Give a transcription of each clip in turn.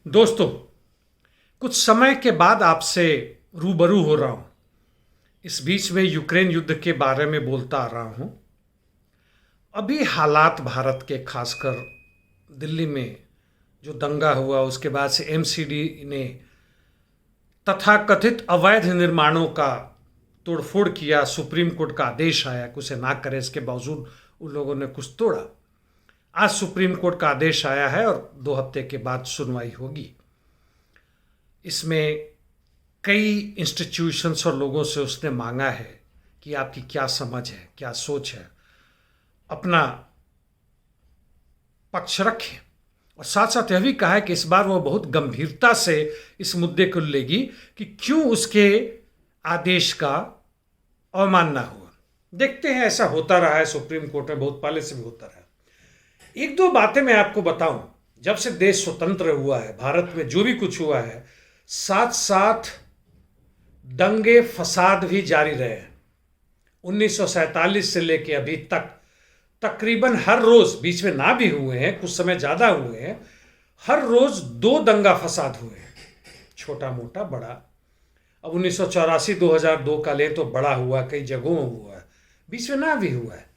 दोस्तों, कुछ समय के बाद आपसे रूबरू हो रहा हूँ। इस बीच में यूक्रेन युद्ध के बारे में बोलता आ रहा हूँ। अभी हालात भारत के, खासकर दिल्ली में जो दंगा हुआ उसके बाद से एमसीडी ने तथाकथित अवैध निर्माणों का तोड़फोड़ किया। सुप्रीम कोर्ट का आदेश आया कि उसे ना करे, इसके बावजूद उन लोगों ने कुछ तोड़ा। आज सुप्रीम कोर्ट का आदेश आया है और 2 हफ्ते के बाद सुनवाई होगी। इसमें कई इंस्टीट्यूशंस और लोगों से उसने मांगा है कि आपकी क्या समझ है, क्या सोच है, अपना पक्ष रखें। और साथ साथ यह भी कहा है कि इस बार वो बहुत गंभीरता से इस मुद्दे को लेगी कि क्यों उसके आदेश का अवमानना हुआ। देखते हैं, ऐसा होता रहा है सुप्रीम कोर्ट में, बहुत पहले से भी होता रहा है। 1-2 बातें मैं आपको बताऊं। जब से देश स्वतंत्र हुआ है, भारत में जो भी कुछ हुआ है, साथ साथ दंगे फसाद भी जारी रहे हैं। 1947 से लेकर अभी तक तकरीबन हर रोज, बीच में ना भी हुए हैं, कुछ समय ज्यादा हुए हैं, हर रोज 2 दंगा फसाद हुए हैं, छोटा मोटा बड़ा। अब 1984-2002 का ले तो बड़ा हुआ, कई जगहों में हुआ है, बीच में ना भी हुआ है।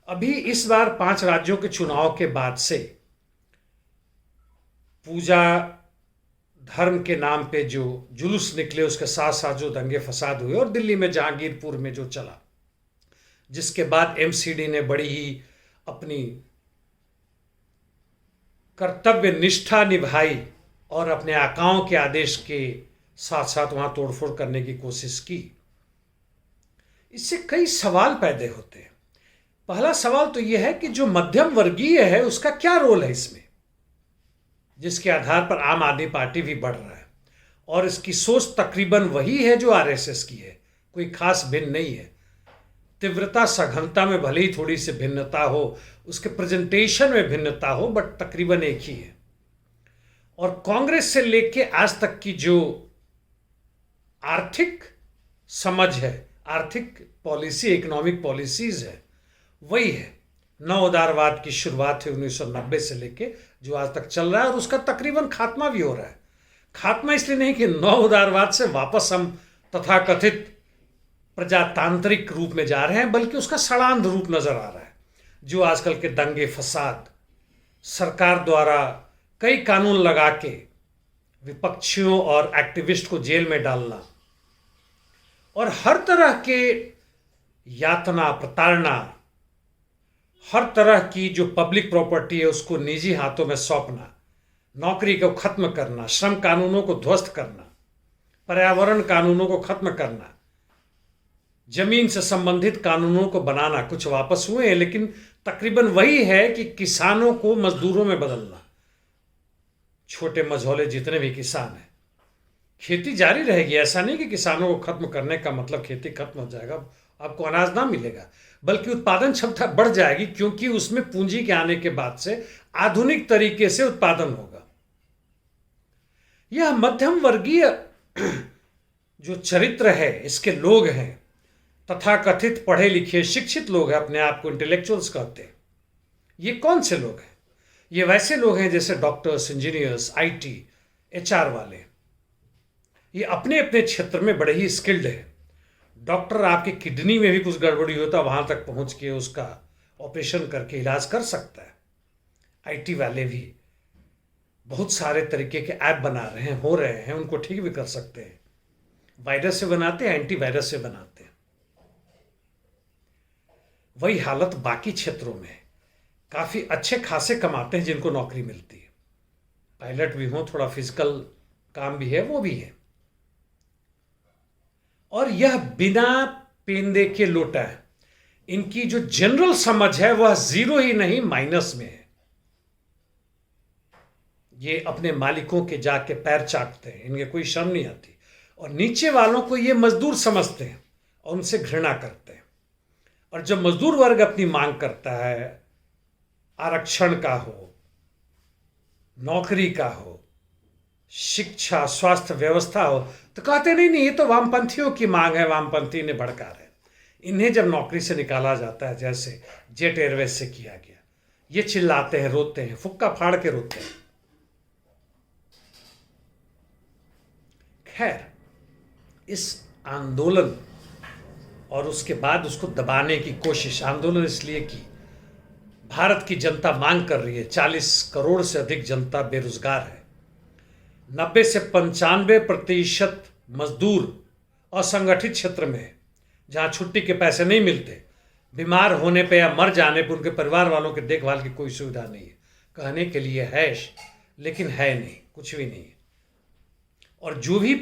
अभी इस बार 5 राज्यों के चुनाव के बाद से पूजा धर्म के नाम पे जो जुलूस निकले, उसके साथ साथ जो दंगे फसाद हुए, और दिल्ली में जहांगीरपुर में जो चला, जिसके बाद एमसीडी ने बड़ी ही अपनी कर्तव्य निष्ठा निभाई और अपने आकाओं के आदेश के साथ साथ वहां तोड़फोड़ करने की कोशिश की। इससे कई सवाल पैदा होते हैं। पहला सवाल तो यह है कि जो मध्यम वर्गीय है उसका क्या रोल है इसमें, जिसके आधार पर आम आदमी पार्टी भी बढ़ रहा है और इसकी सोच तकरीबन वही है जो आरएसएस की है, कोई खास भिन्न नहीं है। तीव्रता सघनता में भले ही थोड़ी सी भिन्नता हो, उसके प्रेजेंटेशन में भिन्नता हो, बट तकरीबन एक ही है। और कांग्रेस से लेके आज तक की जो आर्थिक समझ है, आर्थिक पॉलिसी, इकोनॉमिक पॉलिसीज है, वही है। नव उदारवाद की शुरुआत हुई 1990 से लेके जो आज तक चल रहा है, और उसका तकरीबन खात्मा भी हो रहा है। खात्मा इसलिए नहीं कि नव उदारवाद से वापस हम तथाकथित प्रजातांत्रिक रूप में जा रहे हैं, बल्कि उसका सड़ांध रूप नजर आ रहा है। जो आजकल के दंगे फसाद, सरकार द्वारा कई कानून लगा के विपक्षियों और एक्टिविस्ट को जेल में डालना, और हर तरह के यातना, प्रताड़ना, हर तरह की जो पब्लिक प्रॉपर्टी है उसको निजी हाथों में सौंपना, नौकरी को खत्म करना, श्रम कानूनों को ध्वस्त करना, पर्यावरण कानूनों को खत्म करना, जमीन से संबंधित कानूनों को बनाना। कुछ वापस हुए हैं, लेकिन तकरीबन वही है कि किसानों को मजदूरों में बदलना। छोटे मझोले जितने भी किसान हैं, खेती जारी रहेगी। ऐसा नहीं कि किसानों को खत्म करने का मतलब खेती खत्म हो जाएगा, आपको अनाज ना मिलेगा, बल्कि उत्पादन क्षमता बढ़ जाएगी, क्योंकि उसमें पूंजी के आने के बाद से आधुनिक तरीके से उत्पादन होगा। यह मध्यम वर्गीय जो चरित्र है, इसके लोग हैं, तथाकथित पढ़े लिखे शिक्षित लोग हैं, अपने आप को इंटेलेक्चुअल्स कहते हैं। ये कौन से लोग हैं? ये वैसे लोग हैं जैसे डॉक्टर्स, इंजीनियर्स, आईटी, एचआर वाले। ये अपने अपने क्षेत्र में बड़े ही स्किल्ड है। डॉक्टर आपके किडनी में भी कुछ गड़बड़ी होता है, वहां तक पहुंच के उसका ऑपरेशन करके इलाज कर सकता है। आईटी वाले भी बहुत सारे तरीके के ऐप बना रहे हैं, हो रहे हैं, उनको ठीक भी कर सकते हैं। वायरस से बनाते हैं, एंटीवायरस से बनाते हैं। वही हालत बाकी क्षेत्रों में है। काफी अच्छे खासे कमाते हैं जिनको नौकरी मिलती है, पायलट भी हो, थोड़ा फिजिकल काम भी है, वो भी है। और यह बिना पेंदे के लोटा है। इनकी जो जनरल समझ है वह 0 ही नहीं, माइनस में है। ये अपने मालिकों के जाके पैर चाटते हैं, इनके कोई शर्म नहीं आती, और नीचे वालों को ये मजदूर समझते हैं और उनसे घृणा करते हैं। और जब मजदूर वर्ग अपनी मांग करता है, आरक्षण का हो, नौकरी का हो, शिक्षा, स्वास्थ्य व्यवस्था हो, तो कहते नहीं नहीं, ये तो वामपंथियों की मांग है, वामपंथी ने भड़का रहे। इन्हें जब नौकरी से निकाला जाता है, जैसे जेट एयरवेज से किया गया, ये चिल्लाते हैं, रोते हैं, फुक्का फाड़ के रोते हैं। खैर, इस आंदोलन और उसके बाद उसको दबाने की कोशिश, आंदोलन इसलिए की, भारत की जनता मांग कर रही है, 40 करोड़ से अधिक जनता बेरोजगार है, 90 से 95% मजदूर असंगठित क्षेत्र में है, जहाँ छुट्टी के पैसे नहीं मिलते, बीमार होने पे या मर जाने पे उनके परिवार वालों के देखभाल की कोई सुविधा नहीं है। कहने के लिए है, लेकिन है नहीं, कुछ भी नहीं है। और जो भी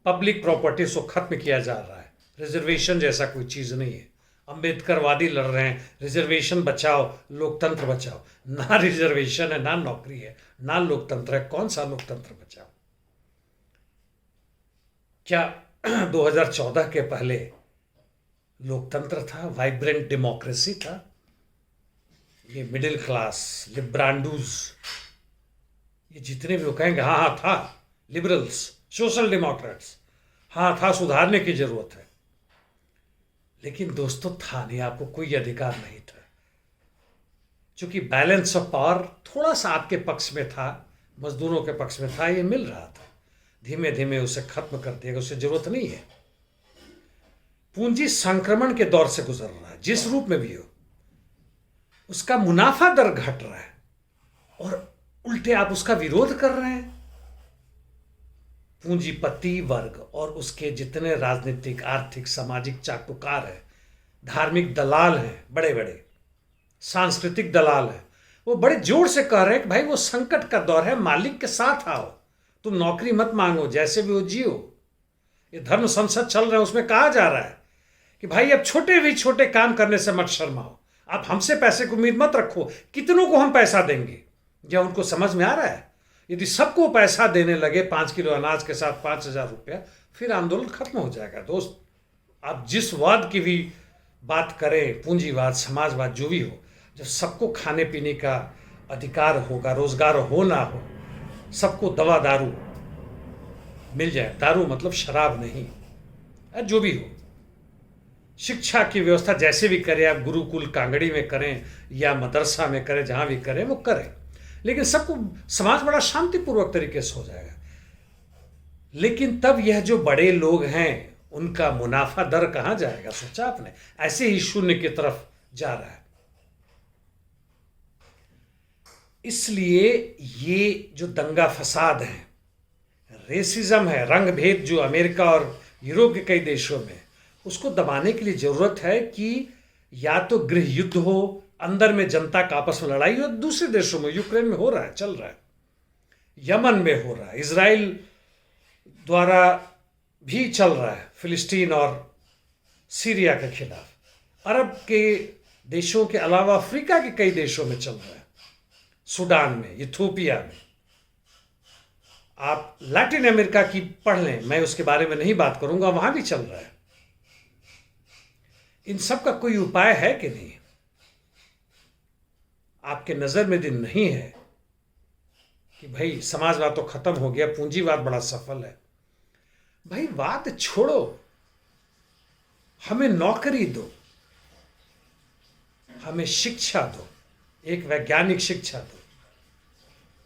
पब्लिक प्रॉपर्टी को खत्म किया जा रहा है, रिजर्वेशन जैसा कोई चीज़ नहीं है। अंबेडकरवादी लड़ रहे हैं, रिजर्वेशन बचाओ, लोकतंत्र बचाओ। ना रिजर्वेशन है, ना नौकरी है, ना लोकतंत्र है। कौन सा लोकतंत्र बचाओ? क्या 2014 के पहले लोकतंत्र था, वाइब्रेंट डेमोक्रेसी था? ये मिडिल क्लास, लिब्रांडूज, ये जितने भी लोग कहेंगे हाँ हाँ था, लिबरल्स, सोशल डेमोक्रेट्स, हाँ था, सुधारने की जरूरत है। लेकिन दोस्तों था नहीं, आपको कोई अधिकार नहीं था। चूंकि बैलेंस ऑफ पावर थोड़ा सा आपके पक्ष में था, मजदूरों के पक्ष में था, ये मिल रहा था। धीमे धीमे उसे खत्म कर दिया, उसे जरूरत नहीं है। पूंजी संक्रमण के दौर से गुजर रहा है, जिस रूप में भी हो। उसका मुनाफा दर घट रहा है और उल्टे आप उसका विरोध कर रहे हैं। पूंजीपति वर्ग और उसके जितने राजनीतिक, आर्थिक, सामाजिक चाटुकार हैं, धार्मिक दलाल हैं, बड़े बड़े सांस्कृतिक दलाल हैं, वो बड़े जोर से कह रहे हैं कि भाई वो संकट का दौर है, मालिक के साथ आओ, तुम नौकरी मत मांगो, जैसे भी वो जियो। ये धर्म संसद चल रहा है, उसमें कहा जा रहा है कि भाई अब छोटे भी छोटे काम करने से मत शर्माओ, आप हमसे पैसे की उम्मीद मत रखो, कितनों को हम पैसा देंगे। क्या उनको समझ में आ रहा है? यदि सबको पैसा देने लगे 5 किलो अनाज के साथ 5,000 रुपया, फिर आंदोलन खत्म हो जाएगा। दोस्त, आप जिस वाद की भी बात करें, पूंजीवाद, समाजवाद, जो भी हो, जब सबको खाने पीने का अधिकार होगा, रोजगार हो ना हो, सबको दवा दारू मिल जाए, दारू मतलब शराब नहीं, जो भी हो, शिक्षा की व्यवस्था जैसे भी करें, आप गुरुकुल कांगड़ी में करें या मदरसा में करें, जहां भी करें वो करें, लेकिन सबको, समाज बड़ा शांतिपूर्वक तरीके से हो जाएगा। लेकिन तब यह जो बड़े लोग हैं, उनका मुनाफा दर कहां जाएगा? सोचा आपने? ऐसे ही शून्य की तरफ जा रहा है। इसलिए ये जो दंगा फसाद है, रेसिज्म है, रंग भेद जो अमेरिका और यूरोप के कई देशों में, उसको दबाने के लिए जरूरत है कि या तो गृह युद्ध हो, अंदर में जनता का आपस में लड़ाई हो, दूसरे देशों में, यूक्रेन में हो रहा है, चल रहा है, यमन में हो रहा है, इजराइल द्वारा भी चल रहा है, फिलिस्तीन और सीरिया के खिलाफ, अरब के देशों के अलावा अफ्रीका के कई देशों में चल रहा है, सूडान में, इथियोपिया में। आप लैटिन अमेरिका की पढ़ लें, मैं उसके बारे में नहीं बात करूंगा, वहां भी चल रहा है। इन सब का कोई उपाय है कि नहीं? आपके नजर में दिन नहीं है कि भाई समाजवाद तो खत्म हो गया, पूंजीवाद बड़ा सफल है। भाई बात छोड़ो, हमें नौकरी दो, हमें शिक्षा दो, एक वैज्ञानिक शिक्षा दो,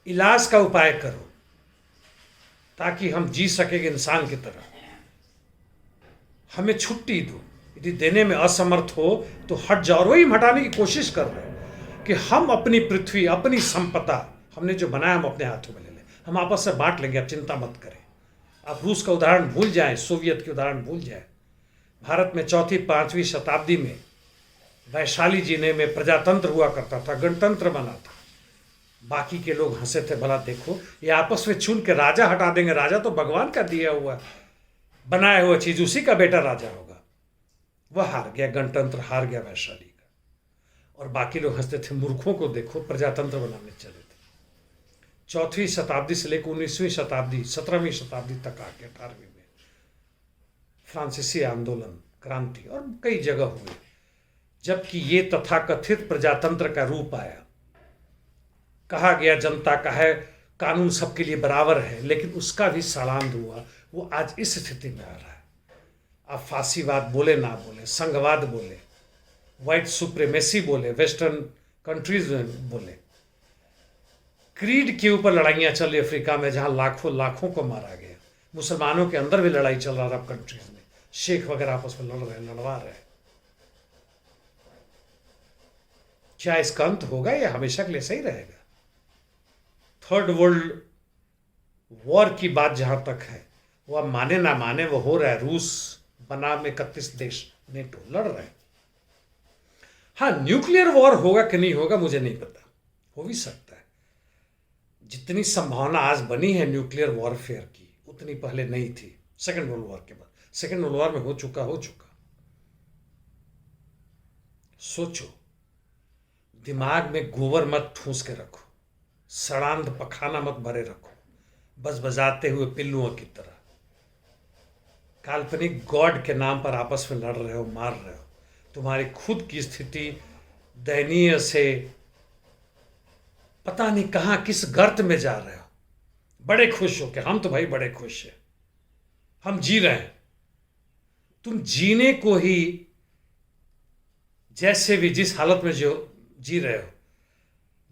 इलाज का उपाय करो ताकि हम जी सकेंगे इंसान की तरह। हमें छुट्टी दो, यदि देने में असमर्थ हो तो हट जाओ। और वही हम हटाने की कोशिश कर रहे हैं कि हम अपनी पृथ्वी, अपनी संपदा, हमने जो बनाया हम अपने हाथों में ले लें, हम आपस में बांट लेंगे, आप चिंता मत करें। आप रूस का उदाहरण भूल जाएं, सोवियत के उदाहरण भूल जाएं। भारत में 4वीं-5वीं शताब्दी में वैशाली जिले में प्रजातंत्र हुआ करता था, गणतंत्र बना था। बाकी के लोग हंसे थे, भला देखो ये आपस में चुन के राजा हटा देंगे, राजा तो भगवान का दिया हुआ बनाया हुआ चीज, उसी का बेटा राजा होगा। वह हार गया, गणतंत्र हार गया वैशाली का। और बाकी लोग हंसते थे, मूर्खों को देखो, प्रजातंत्र बनाने चले थे। 4वीं शताब्दी से लेकर 19वीं शताब्दी, 17वीं शताब्दी तक आके 18वीं में फ्रांसीसी आंदोलन, क्रांति और कई जगह हुए, जबकि ये तथाकथित प्रजातंत्र का रूप आया। कहा गया जनता का है, कानून सबके लिए बराबर है, लेकिन उसका भी सड़ांध हुआ। वो आज इस स्थिति में आ रहा है। आप फांसीवाद बोले ना बोले, संघवाद बोले, व्हाइट सुप्रीमेसी बोले, वेस्टर्न कंट्रीज में बोले, क्रीड के ऊपर लड़ाइयां चल रही अफ्रीका में, जहां लाखों लाखों को मारा गया, मुसलमानों के अंदर भी लड़ाई चल रहा है अरब कंट्रीज में, शेख वगैरह आपस में लड़ रहे हैं, लड़वा रहे हैं। क्या इसका अंत होगा या हमेशा के लिए सही रहेगा? थर्ड वर्ल्ड वॉर की बात जहां तक है, वो अब माने ना माने वो हो रहा है। रूस बनाम 31 देश नेटो लड़ रहे हैं। हाँ, न्यूक्लियर वॉर होगा कि नहीं होगा मुझे नहीं पता, हो भी सकता है। जितनी संभावना आज बनी है न्यूक्लियर वॉरफेयर की, उतनी पहले नहीं थी। सेकेंड वर्ल्ड वॉर के बाद, सेकेंड वर्ल्ड वॉर में हो चुका। सोचो, दिमाग में गोबर मत ठूस के रखो, सड़ांध पखाना मत भरे रखो, बस बजाते हुए पिल्लुओं की तरह। काल्पनिक गॉड के नाम पर आपस में लड़ रहे हो, मार रहे हो। तुम्हारी खुद की स्थिति दयनीय से पता नहीं कहां किस गर्त में जा रहे हो। बड़े खुश हो कि हम तो भाई बड़े खुश हैं, हम जी रहे हैं। तुम जीने को ही जैसे भी जिस हालत में जो जी रहे हो,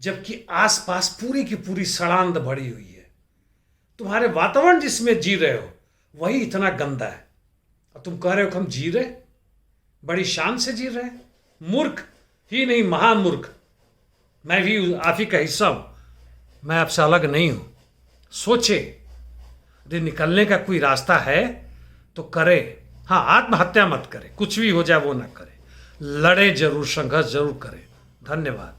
जबकि आसपास पूरी की पूरी सड़ांध भरी हुई है। तुम्हारे वातावरण जिसमें जी रहे हो वही इतना गंदा है, और तुम कह रहे हो कि हम जी रहे, बड़ी शान से जी रहे हैं। मूर्ख ही नहीं, महामूर्ख। मैं भी आप ही का हिस्सा हूं, मैं आपसे अलग नहीं हूं। सोचे, यदि निकलने का कोई रास्ता है तो करे। हाँ, आत्महत्या मत करे, कुछ भी हो जाए वो ना करे, लड़े जरूर, संघर्ष जरूर करें। धन्यवाद।